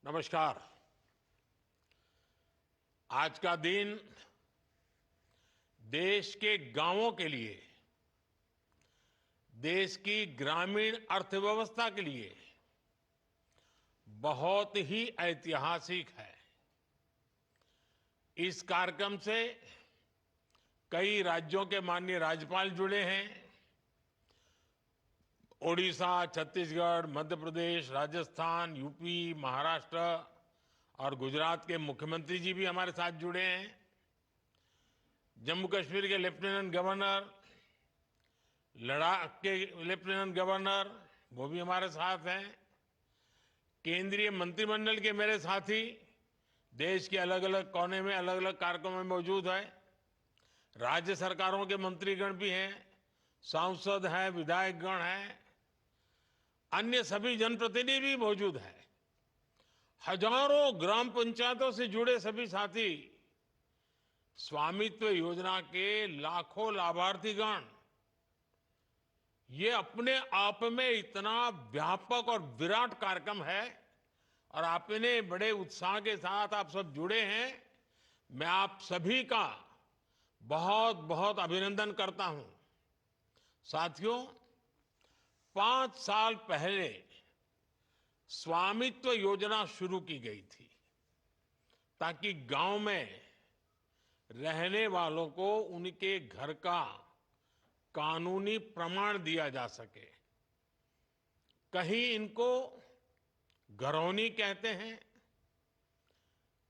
नमस्कार। आज का दिन देश के गांवों के लिए, देश की ग्रामीण अर्थव्यवस्था के लिए बहुत ही ऐतिहासिक है। इस कार्यक्रम से कई राज्यों के माननीय राज्यपाल जुड़े हैं। ओडिशा, छत्तीसगढ़, मध्य प्रदेश, राजस्थान, यूपी, महाराष्ट्र और गुजरात के मुख्यमंत्री जी भी हमारे साथ जुड़े हैं। जम्मू कश्मीर के लेफ्टिनेंट गवर्नर, लद्दाख के लेफ्टिनेंट गवर्नर, वो भी हमारे साथ हैं। केंद्रीय मंत्रिमंडल के मेरे साथी देश के अलग अलग कोने में अलग अलग कार्यक्रमों में मौजूद है। राज्य सरकारों के मंत्रीगण भी हैं, सांसद हैं, विधायकगण हैं, अन्य सभी जनप्रतिनिधि भी मौजूद हैं। हजारों ग्राम पंचायतों से जुड़े सभी साथी, स्वामित्व योजना के लाखों लाभार्थीगण, ये अपने आप में इतना व्यापक और विराट कार्यक्रम है और आपने बड़े उत्साह के साथ आप सब जुड़े हैं। मैं आप सभी का बहुत बहुत अभिनंदन करता हूं। साथियों, 5 साल पहले स्वामित्व योजना शुरू की गई थी ताकि गांव में रहने वालों को उनके घर का कानूनी प्रमाण दिया जा सके। कहीं इनको घरौनी कहते हैं,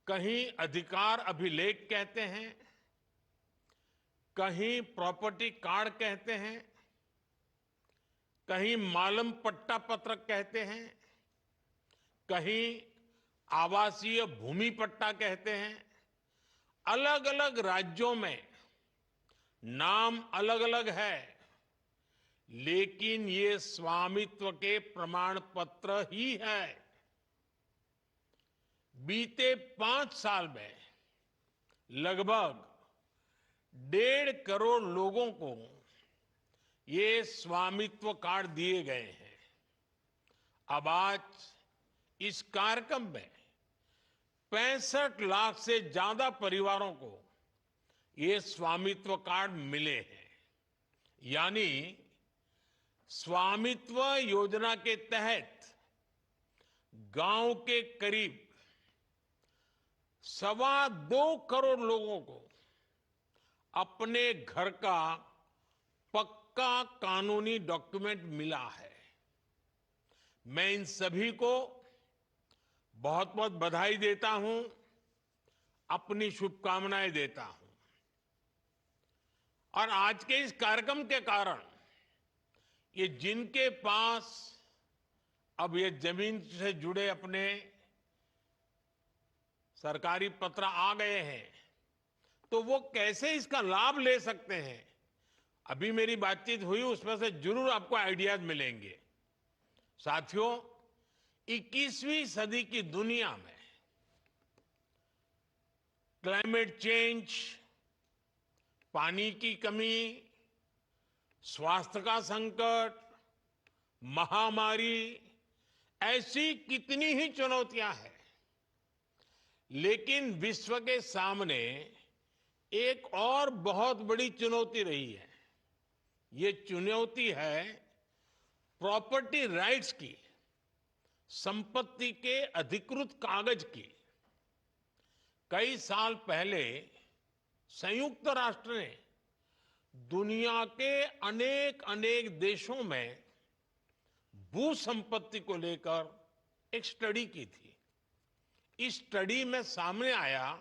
कहीं अधिकार अभिलेख कहते हैं, कहीं प्रॉपर्टी कार्ड कहते हैं, कहीं मालम पट्टा पत्रक कहते हैं, कहीं आवासीय भूमि पट्टा कहते हैं। अलग अलग राज्यों में नाम अलग अलग है, लेकिन ये स्वामित्व के प्रमाण पत्र ही है। बीते 5 साल में लगभग 1.5 करोड़ लोगों को ये स्वामित्व कार्ड दिए गए हैं। अब आज इस कार्यक्रम में 65 लाख से ज्यादा परिवारों को ये स्वामित्व कार्ड मिले हैं। यानी स्वामित्व योजना के तहत गांव के करीब 2.25 करोड़ लोगों को अपने घर का पक्का कानूनी डॉक्यूमेंट मिला है। मैं इन सभी को बहुत बहुत बधाई देता हूं, अपनी शुभकामनाएं देता हूं। और आज के इस कार्यक्रम के कारण ये जिनके पास अब ये जमीन से जुड़े अपने सरकारी पत्र आ गए हैं, तो वो कैसे इसका लाभ ले सकते हैं, अभी मेरी बातचीत हुई, उसमें से जरूर आपको आइडियाज मिलेंगे। साथियों, 21वीं सदी की दुनिया में क्लाइमेट चेंज, पानी की कमी, स्वास्थ्य का संकट, महामारी, ऐसी कितनी ही चुनौतियां हैं, लेकिन विश्व के सामने एक और बहुत बड़ी चुनौती रही है। ये चुनौती है प्रॉपर्टी राइट्स की, संपत्ति के अधिकृत कागज की। कई साल पहले संयुक्त राष्ट्र ने दुनिया के अनेक अनेक देशों में भू संपत्ति को लेकर एक स्टडी की थी। इस स्टडी में सामने आया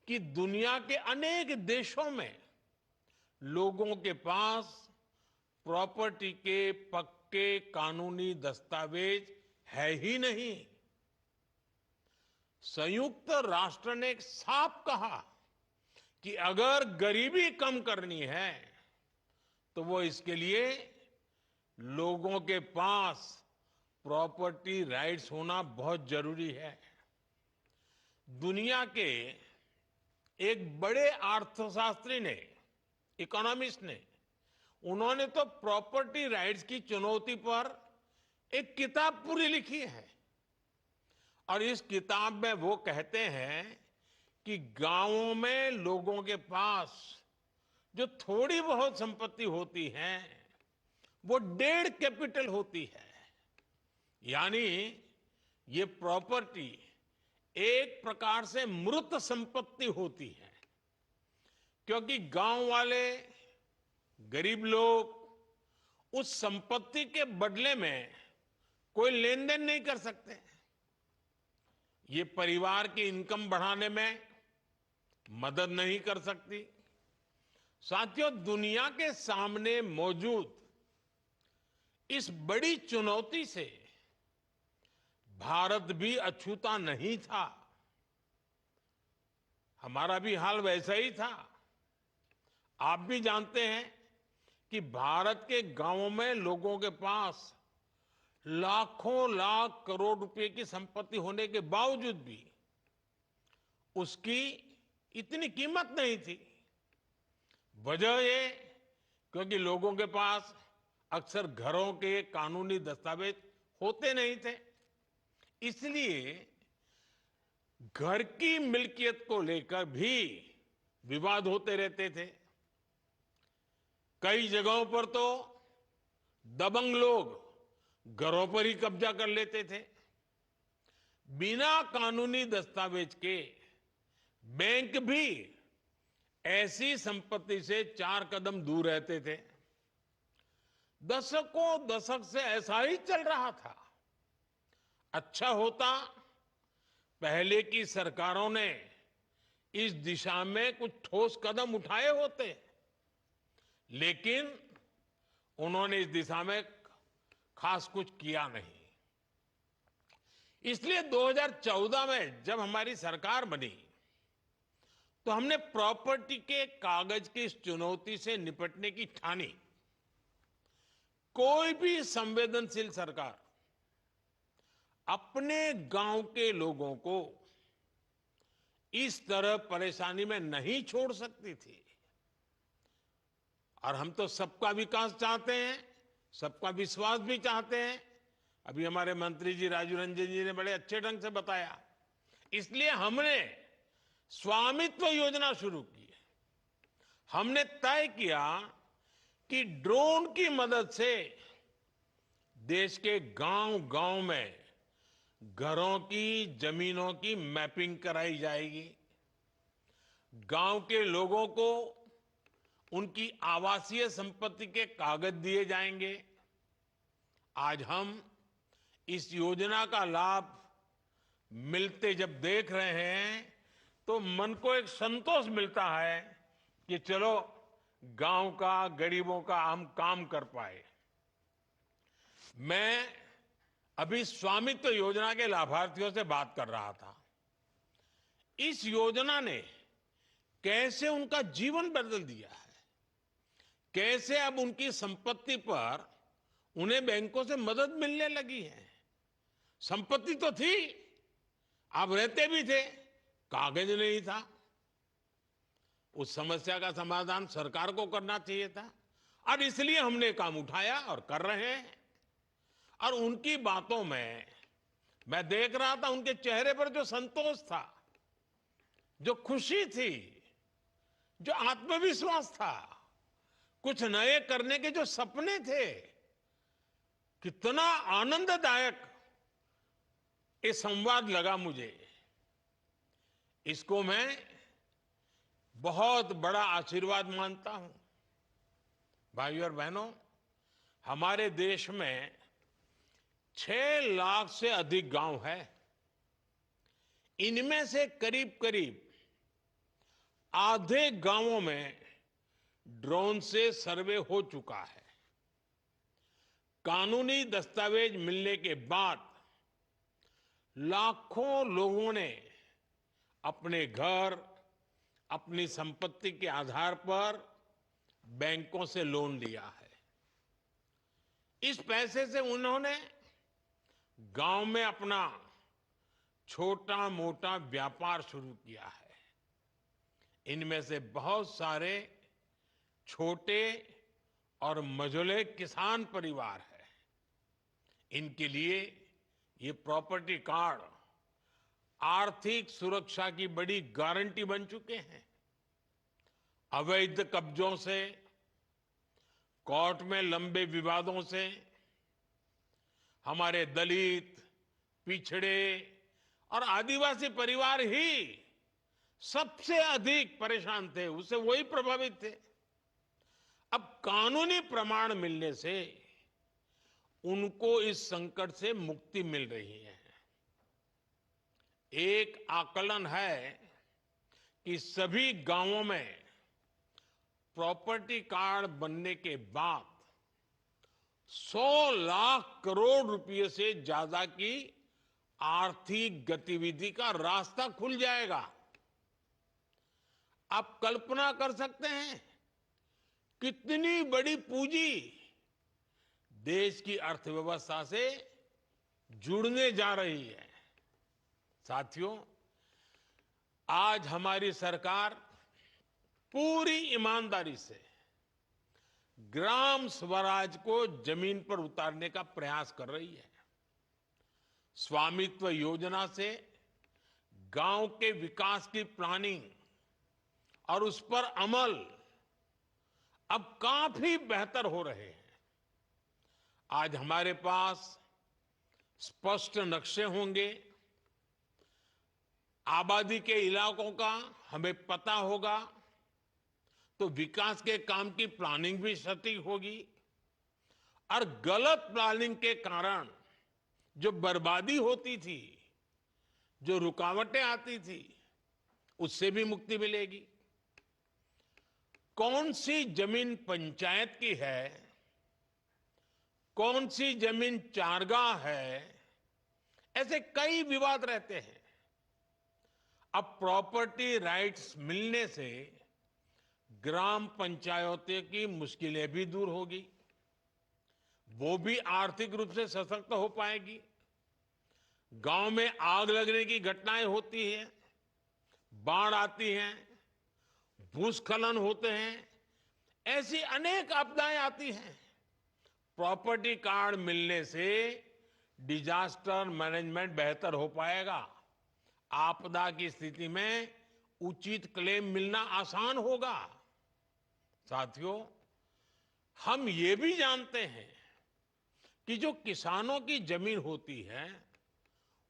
कि दुनिया के अनेक देशों में लोगों के पास प्रॉपर्टी के पक्के कानूनी दस्तावेज है ही नहीं। संयुक्त राष्ट्र ने साफ कहा कि अगर गरीबी कम करनी है तो वो इसके लिए लोगों के पास प्रॉपर्टी राइट्स होना बहुत जरूरी है। दुनिया के एक बड़े अर्थशास्त्री ने, इकोनॉमिस्ट ने, उन्होंने तो प्रॉपर्टी राइट्स की चुनौती पर एक किताब पूरी लिखी है और इस किताब में वो कहते हैं कि गांवों में लोगों के पास जो थोड़ी बहुत संपत्ति होती है वो 1.5 कैपिटल होती है। यानी ये प्रॉपर्टी एक प्रकार से मृत संपत्ति होती है, क्योंकि गांव वाले गरीब लोग उस संपत्ति के बदले में कोई लेन देन नहीं कर सकते। ये परिवार की इनकम बढ़ाने में मदद नहीं कर सकती। साथियों, दुनिया के सामने मौजूद इस बड़ी चुनौती से भारत भी अछूता नहीं था। हमारा भी हाल वैसा ही था। आप भी जानते हैं कि भारत के गांवों में लोगों के पास लाखों लाख करोड़ रुपए की संपत्ति होने के बावजूद भी उसकी इतनी कीमत नहीं थी। वजह ये, क्योंकि लोगों के पास अक्सर घरों के कानूनी दस्तावेज होते नहीं थे। इसलिए घर की मिल्कियत को लेकर भी विवाद होते रहते थे। कई जगहों पर तो दबंग लोग घरों पर ही कब्जा कर लेते थे। बिना कानूनी दस्तावेज के बैंक भी ऐसी संपत्ति से 4 कदम दूर रहते थे। दशकों दशक से ऐसा ही चल रहा था। अच्छा होता पहले की सरकारों ने इस दिशा में कुछ ठोस कदम उठाए होते, लेकिन उन्होंने इस दिशा में खास कुछ किया नहीं। इसलिए 2014 में जब हमारी सरकार बनी तो हमने प्रॉपर्टी के कागज की इस चुनौती से निपटने की ठानी। कोई भी संवेदनशील सरकार अपने गांव के लोगों को इस तरह परेशानी में नहीं छोड़ सकती थी। और हम तो सबका विकास चाहते हैं, सबका विश्वास भी चाहते हैं। अभी हमारे मंत्री जी राजू रंजन जी ने बड़े अच्छे ढंग से बताया। इसलिए हमने स्वामित्व योजना शुरू की। हमने तय किया कि ड्रोन की मदद से देश के गांव-गांव में घरों की, जमीनों की मैपिंग कराई जाएगी। गांव के लोगों को उनकी आवासीय संपत्ति के कागज दिए जाएंगे। आज हम इस योजना का लाभ मिलते जब देख रहे हैं तो मन को एक संतोष मिलता है कि चलो गांव का, गरीबों का हम काम कर पाए। मैं अभी स्वामित्व योजना के लाभार्थियों से बात कर रहा था। इस योजना ने कैसे उनका जीवन बदल दिया है, कैसे अब उनकी संपत्ति पर उन्हें बैंकों से मदद मिलने लगी है। संपत्ति तो थी, आप रहते भी थे, कागज नहीं था। उस समस्या का समाधान सरकार को करना चाहिए था और इसलिए हमने काम उठाया और कर रहे हैं। और उनकी बातों में मैं देख रहा था, उनके चेहरे पर जो संतोष था, जो खुशी थी, जो आत्मविश्वास था, कुछ नए करने के जो सपने थे, कितना आनंददायक ये संवाद लगा मुझे। इसको मैं बहुत बड़ा आशीर्वाद मानता हूं। भाइयों और बहनों, हमारे देश में 6 लाख से अधिक गांव है। इनमें से करीब करीब आधे गांवों में ड्रोन से सर्वे हो चुका है। कानूनी दस्तावेज मिलने के बाद लाखों लोगों ने अपने घर, अपनी संपत्ति के आधार पर बैंकों से लोन लिया है। इस पैसे से उन्होंने गांव में अपना छोटा मोटा व्यापार शुरू किया है। इनमें से बहुत सारे छोटे और मझोले किसान परिवार हैं। इनके लिए ये प्रॉपर्टी कार्ड आर्थिक सुरक्षा की बड़ी गारंटी बन चुके हैं। अवैध कब्जों से, कोर्ट में लंबे विवादों से हमारे दलित, पिछड़े और आदिवासी परिवार ही सबसे अधिक परेशान थे, उससे वही प्रभावित थे। अब कानूनी प्रमाण मिलने से उनको इस संकट से मुक्ति मिल रही है। एक आकलन है कि सभी गांवों में प्रॉपर्टी कार्ड बनने के बाद 100 लाख करोड़ रुपए से ज्यादा की आर्थिक गतिविधि का रास्ता खुल जाएगा। आप कल्पना कर सकते हैं कितनी बड़ी पूंजी देश की अर्थव्यवस्था से जुड़ने जा रही है। साथियों, आज हमारी सरकार पूरी ईमानदारी से ग्राम स्वराज को जमीन पर उतारने का प्रयास कर रही है। स्वामित्व योजना से गांव के विकास की प्लानिंग और उस पर अमल अब काफी बेहतर हो रहे हैं। आज हमारे पास स्पष्ट नक्शे होंगे, आबादी के इलाकों का हमें पता होगा, तो विकास के काम की प्लानिंग भी सटीक होगी और गलत प्लानिंग के कारण जो बर्बादी होती थी, जो रुकावटें आती थी, उससे भी मुक्ति मिलेगी। कौन सी जमीन पंचायत की है, कौन सी जमीन चारगाह है, ऐसे कई विवाद रहते हैं। अब प्रॉपर्टी राइट्स मिलने से ग्राम पंचायतों की मुश्किलें भी दूर होगी, वो भी आर्थिक रूप से सशक्त हो पाएगी। गांव में आग लगने की घटनाएं होती हैं, बाढ़ आती हैं, भूस्खलन होते हैं, ऐसी अनेक आपदाएं आती हैं। प्रॉपर्टी कार्ड मिलने से डिजास्टर मैनेजमेंट बेहतर हो पाएगा। आपदा की स्थिति में उचित क्लेम मिलना आसान होगा। साथियों, हम ये भी जानते हैं कि जो किसानों की जमीन होती है,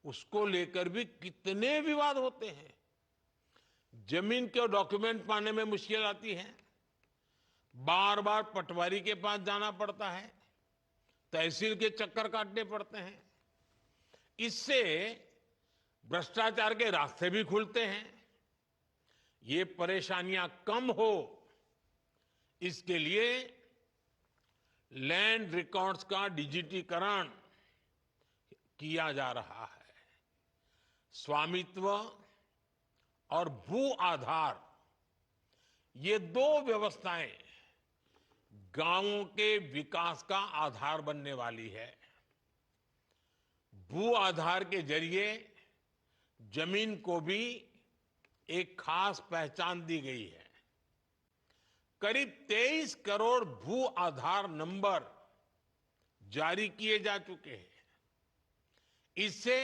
उसको लेकर भी कितने विवाद होते हैं। जमीन के डॉक्यूमेंट पाने में मुश्किल आती है, बार बार पटवारी के पास जाना पड़ता है, तहसील के चक्कर काटने पड़ते हैं। इससे भ्रष्टाचार के रास्ते भी खुलते हैं। ये परेशानियां कम हो, इसके लिए लैंड रिकॉर्ड्स का डिजिटीकरण किया जा रहा है। स्वामित्व और भू आधार, ये दो व्यवस्थाएं गांवों के विकास का आधार बनने वाली है। भू आधार के जरिए जमीन को भी एक खास पहचान दी गई है। करीब 23 करोड़ भू आधार नंबर जारी किए जा चुके हैं। इससे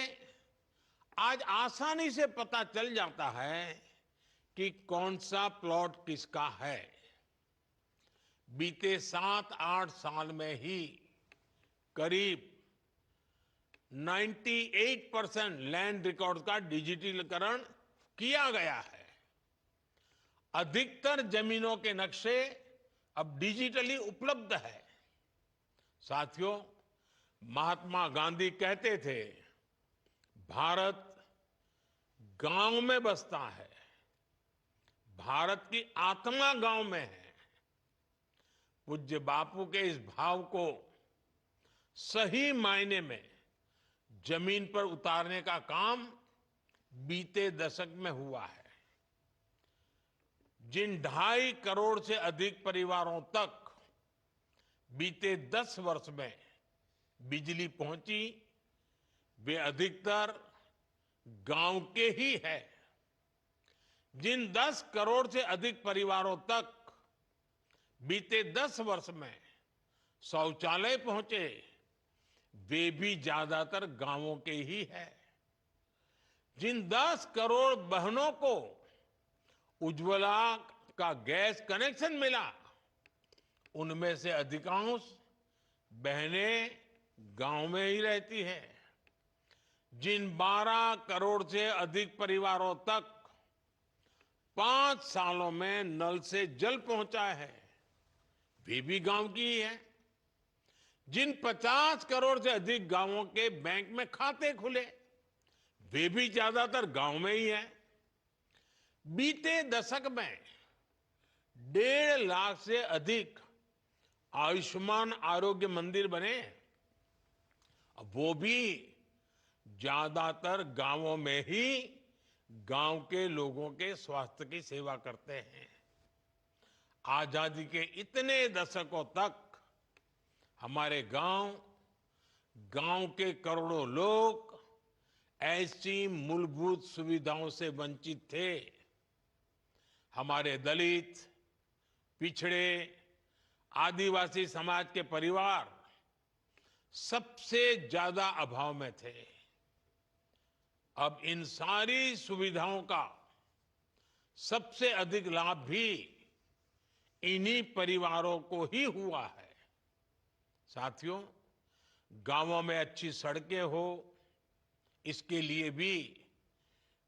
आज आसानी से पता चल जाता है कि कौन सा प्लॉट किसका है। बीते 7-8 साल में ही करीब 98% लैंड रिकॉर्ड का डिजिटलीकरण किया गया है। अधिकतर जमीनों के नक्शे अब डिजिटली उपलब्ध है। साथियों, महात्मा गांधी कहते थे, भारत गांव में बसता है, भारत की आत्मा गांव में है। पूज्य बापू के इस भाव को सही मायने में जमीन पर उतारने का काम बीते दशक में हुआ है। जिन 2.5 करोड़ से अधिक परिवारों तक बीते 10 वर्ष में बिजली पहुंची, वे अधिकतर गांव के ही है। जिन 10 करोड़ से अधिक परिवारों तक बीते 10 वर्ष में शौचालय पहुंचे, वे भी ज्यादातर गांवों के ही है। जिन 10 करोड़ बहनों को उज्ज्वला का गैस कनेक्शन मिला, उनमें से अधिकांश बहनें गांव में ही रहती हैं। जिन 12 करोड़ से अधिक परिवारों तक 5 सालों में नल से जल पहुंचा है, वे भी गांव की ही है। जिन 50 करोड़ से अधिक गांवों के बैंक में खाते खुले, वे भी ज्यादातर गांव में ही है। बीते दशक में 1.5 लाख से अधिक आयुष्मान आरोग्य मंदिर बने, अब वो भी ज्यादातर गांवों में ही गांव के लोगों के स्वास्थ्य की सेवा करते हैं। आजादी के इतने दशकों तक हमारे गांव के करोड़ों लोग ऐसी मूलभूत सुविधाओं से वंचित थे। हमारे दलित, पिछड़े, आदिवासी समाज के परिवार सबसे ज्यादा अभाव में थे। अब इन सारी सुविधाओं का सबसे अधिक लाभ भी इन्हीं परिवारों को ही हुआ है। साथियों, गांवों में अच्छी सड़कें हो, इसके लिए भी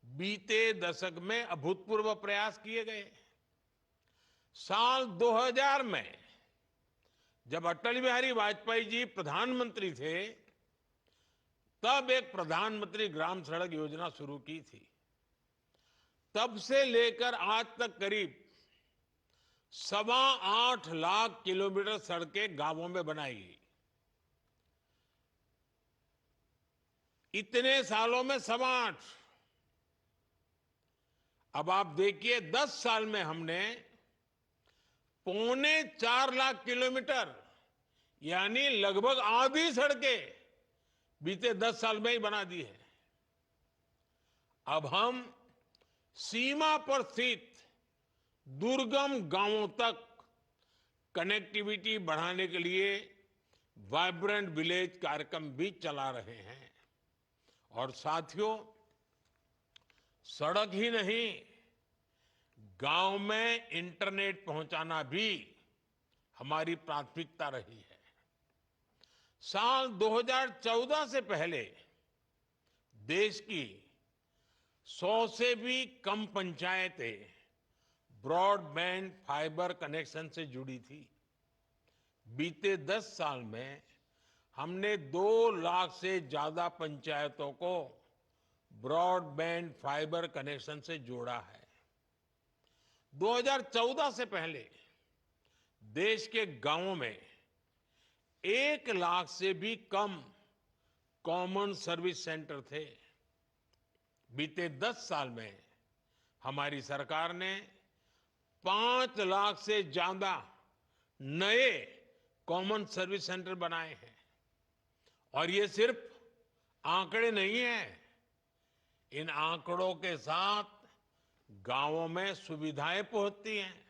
बीते दशक में अभूतपूर्व प्रयास किए गए। साल 2000 में जब अटल बिहारी वाजपेयी जी प्रधानमंत्री थे, तब एक प्रधानमंत्री ग्राम सड़क योजना शुरू की थी। तब से लेकर आज तक करीब 8.25 लाख किलोमीटर सड़कें गांवों में बनाई गई। इतने सालों में 8.25। अब आप देखिए, 10 साल में हमने 3.25 लाख किलोमीटर, यानी लगभग आधी सड़कें बीते 10 साल में ही बना दी है। अब हम सीमा पर स्थित दुर्गम गांवों तक कनेक्टिविटी बढ़ाने के लिए वाइब्रेंट विलेज कार्यक्रम भी चला रहे हैं। और साथियों, सड़क ही नहीं, गांव में इंटरनेट पहुंचाना भी हमारी प्राथमिकता रही है। साल 2014 से पहले देश की 100 से भी कम पंचायतें ब्रॉडबैंड फाइबर कनेक्शन से जुड़ी थी। बीते 10 साल में हमने 2 लाख से ज्यादा पंचायतों को ब्रॉडबैंड फाइबर कनेक्शन से जोड़ा है। 2014 से पहले देश के गांवों में 1 लाख से भी कम कॉमन सर्विस सेंटर थे। बीते 10 साल में हमारी सरकार ने 5 लाख से ज्यादा नए कॉमन सर्विस सेंटर बनाए हैं। और ये सिर्फ आंकड़े नहीं हैं, इन आंकड़ों के साथ गांवों में सुविधाएं पहुंचती हैं,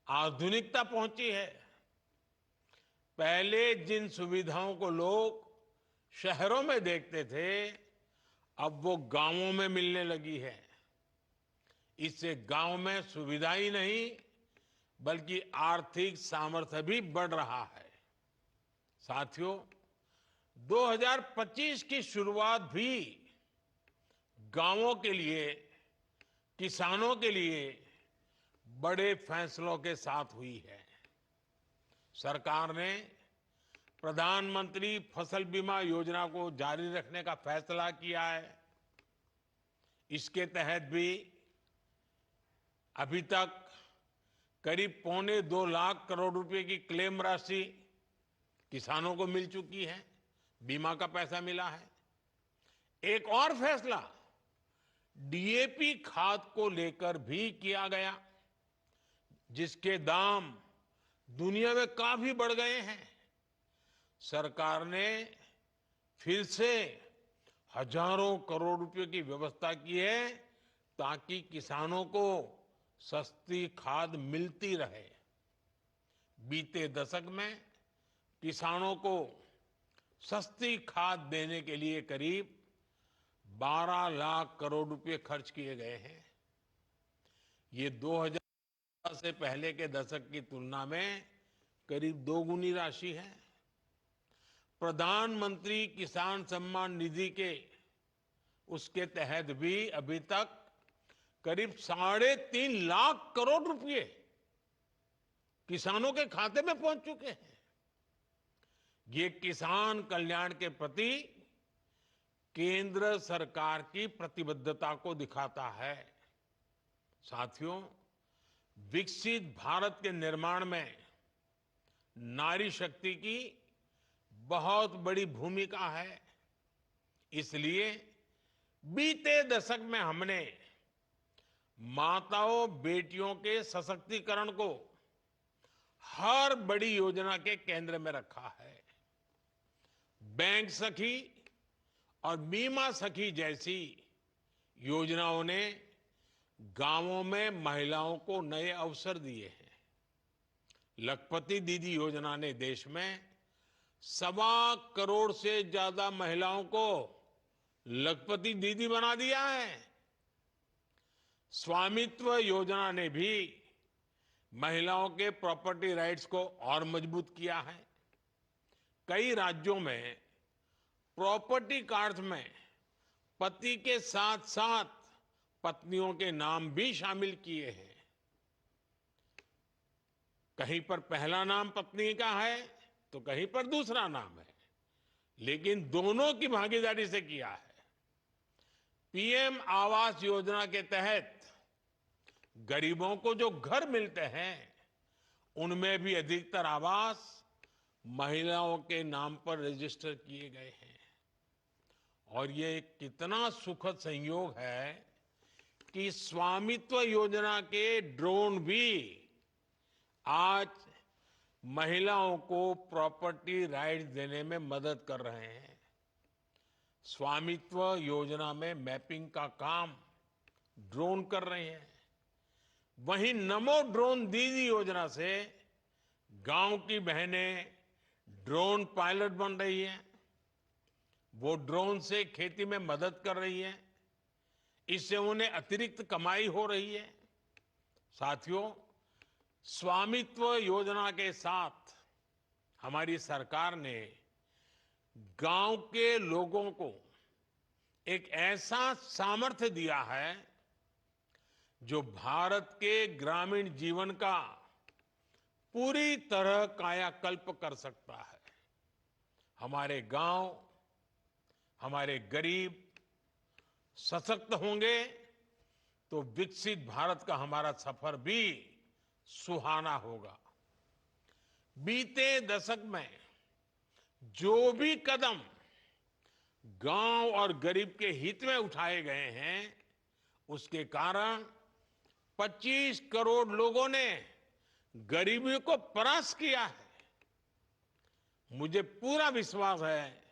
आधुनिकता पहुंची है। पहले जिन सुविधाओं को लोग शहरों में देखते थे, अब वो गांवों में मिलने लगी है। इससे गांव में सुविधा ही नहीं, बल्कि आर्थिक सामर्थ्य भी बढ़ रहा है। साथियों, 2025 की शुरुआत भी गांवों के लिए, किसानों के लिए बड़े फैसलों के साथ हुई है। सरकार ने प्रधानमंत्री फसल बीमा योजना को जारी रखने का फैसला किया है। इसके तहत भी अभी तक करीब 2.25 लाख करोड़ रुपए की क्लेम राशि किसानों को मिल चुकी है, बीमा का पैसा मिला है। एक और फैसला डीएपी खाद को लेकर भी किया गया, जिसके दाम दुनिया में काफी बढ़ गए हैं। सरकार ने फिर से हजारों करोड़ रुपए की व्यवस्था की है, ताकि किसानों को सस्ती खाद मिलती रहे। बीते दशक में किसानों को सस्ती खाद देने के लिए करीब 12 लाख करोड़ रुपए खर्च किए गए हैं। ये 2000 से पहले के दशक की तुलना में करीब दोगुनी राशि है। प्रधानमंत्री किसान सम्मान निधि के उसके तहत भी अभी तक करीब 3.5 लाख करोड़ रुपए किसानों के खाते में पहुंच चुके हैं। ये किसान कल्याण के प्रति केंद्र सरकार की प्रतिबद्धता को दिखाता है। साथियों, विकसित भारत के निर्माण में नारी शक्ति की बहुत बड़ी भूमिका है। इसलिए बीते दशक में हमने माताओं बेटियों के सशक्तिकरण को हर बड़ी योजना के केंद्र में रखा है। बैंक सखी और बीमा सखी जैसी योजनाओं ने गांवों में महिलाओं को नए अवसर दिए हैं। लखपति दीदी योजना ने देश में 1.25 करोड़ से ज्यादा महिलाओं को लखपति दीदी बना दिया है। स्वामित्व योजना ने भी महिलाओं के प्रॉपर्टी राइट्स को और मजबूत किया है। कई राज्यों में प्रॉपर्टी कार्ड्स में पति के साथ साथ पत्नियों के नाम भी शामिल किए हैं। कहीं पर पहला नाम पत्नी का है तो कहीं पर दूसरा नाम है, लेकिन दोनों की भागीदारी से किया है। पीएम आवास योजना के तहत गरीबों को जो घर मिलते हैं, उनमें भी अधिकतर आवास महिलाओं के नाम पर रजिस्टर किए गए हैं। और ये कितना सुखद संयोग है कि स्वामित्व योजना के ड्रोन भी आज महिलाओं को प्रॉपर्टी राइट्स देने में मदद कर रहे हैं। स्वामित्व योजना में मैपिंग का काम ड्रोन कर रहे हैं। वहीं नमो ड्रोन दीदी योजना से गांव की बहनें ड्रोन पायलट बन रही हैं। वो ड्रोन से खेती में मदद कर रही हैं। इससे उन्हें अतिरिक्त कमाई हो रही है। साथियों, स्वामित्व योजना के साथ हमारी सरकार ने गांव के लोगों को एक ऐसा सामर्थ्य दिया है जो भारत के ग्रामीण जीवन का पूरी तरह कायाकल्प कर सकता है। हमारे गांव, हमारे गरीब सशक्त होंगे तो विकसित भारत का हमारा सफर भी सुहाना होगा। बीते दशक में जो भी कदम गांव और गरीब के हित में उठाए गए हैं, उसके कारण 25 करोड़ लोगों ने गरीबी को परास्त किया है। मुझे पूरा विश्वास है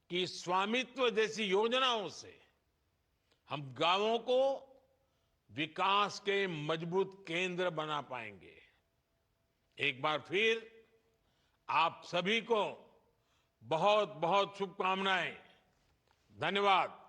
कि स्वामित्व जैसी योजनाओं से हम गांवों को विकास के मजबूत केंद्र बना पाएंगे। एक बार फिर आप सभी को बहुत बहुत शुभकामनाएं। धन्यवाद।